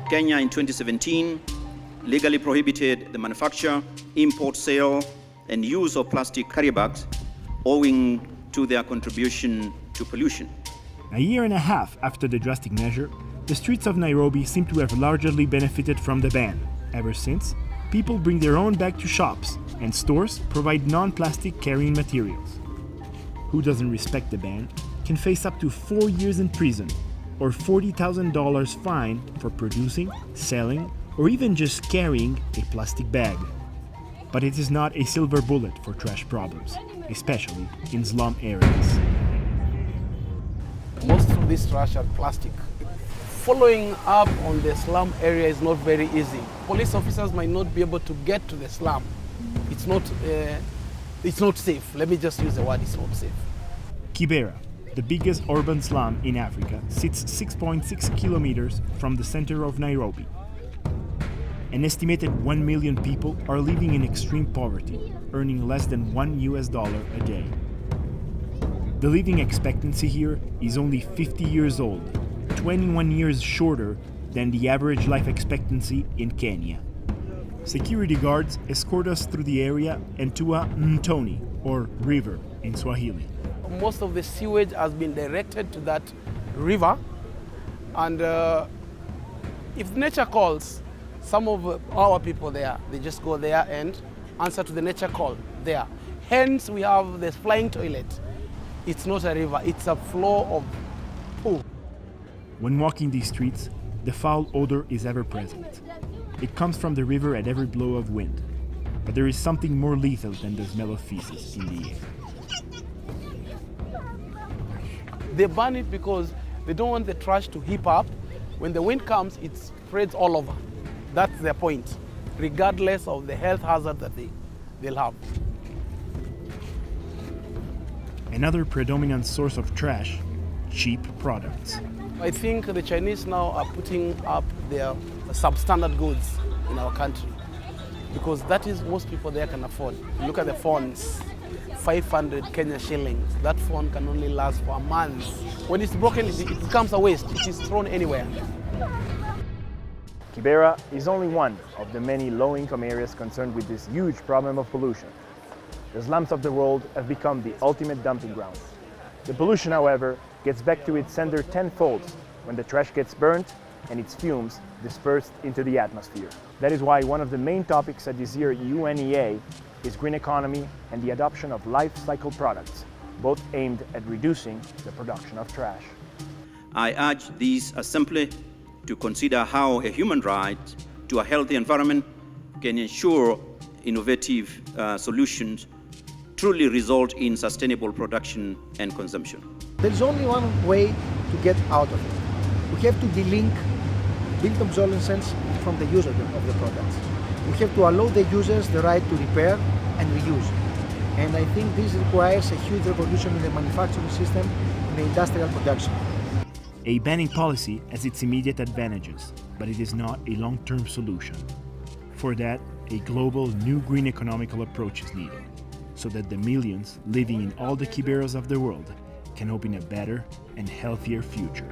Kenya in 2017 legally prohibited the manufacture, import, sale, and use of plastic carrier bags owing to their contribution to pollution. A year and a half after the drastic measure, the streets of Nairobi seem to have largely benefited from the ban. Ever since, people bring their own bag to shops, and stores provide non-plastic carrying materials. Who doesn't respect the ban can face up to 4 years in prison or $40,000 fine for producing, selling, or even just carrying a plastic bag. But it is not a silver bullet for trash problems, especially in slum areas. Most of these trash are plastic. Following up on the slum area is not very easy. Police officers might not be able to get to the slum. It's not safe. Let me just use the word, it's not safe. Kibera, the biggest urban slum in Africa, sits 6.6 kilometers from the center of Nairobi. An estimated 1 million people are living in extreme poverty, earning less than $1 a day. The living expectancy here is only 50 years old, 21 years shorter than the average life expectancy in Kenya. Security guards escort us through the area and to a mtoni, or river in Swahili. Most of the sewage has been directed to that river, and if nature calls, some of our people there, they just go there and answer to the nature call there. Hence, we have this flying toilet. It's not a river, it's a flow of poo. When walking these streets, the foul odor is ever present. It comes from the river at every blow of wind. But there is something more lethal than the smell of feces in the air. They burn it because they don't want the trash to heap up. When the wind comes, it spreads all over. That's their point, regardless of the health hazard that they'll have. Another predominant source of trash, cheap products. I think the Chinese now are putting up their substandard goods in our country because that is most people there can afford. Look at the phones, 500 Kenya shillings. That phone can only last for a month. When it's broken, it becomes a waste. It is thrown anywhere. Kibera is only one of the many low-income areas concerned with this huge problem of pollution. The slums of the world have become the ultimate dumping ground. The pollution, however, gets back to its sender tenfold when the trash gets burnt and its fumes dispersed into the atmosphere. That is why one of the main topics at this year's UNEA is green economy and the adoption of life cycle products, both aimed at reducing the production of trash. I urge these assembly to consider how a human right to a healthy environment can ensure innovative solutions truly result in sustainable production and consumption. There is only one way to get out of it. We have to delink built obsolescence from the use of the products. We have to allow the users the right to repair and reuse. And I think this requires a huge revolution in the manufacturing system, in the industrial production. A banning policy has its immediate advantages, but it is not a long-term solution. For that, a global new green economical approach is needed, so that the millions living in all the Kiberas of the world can hope in a better and healthier future.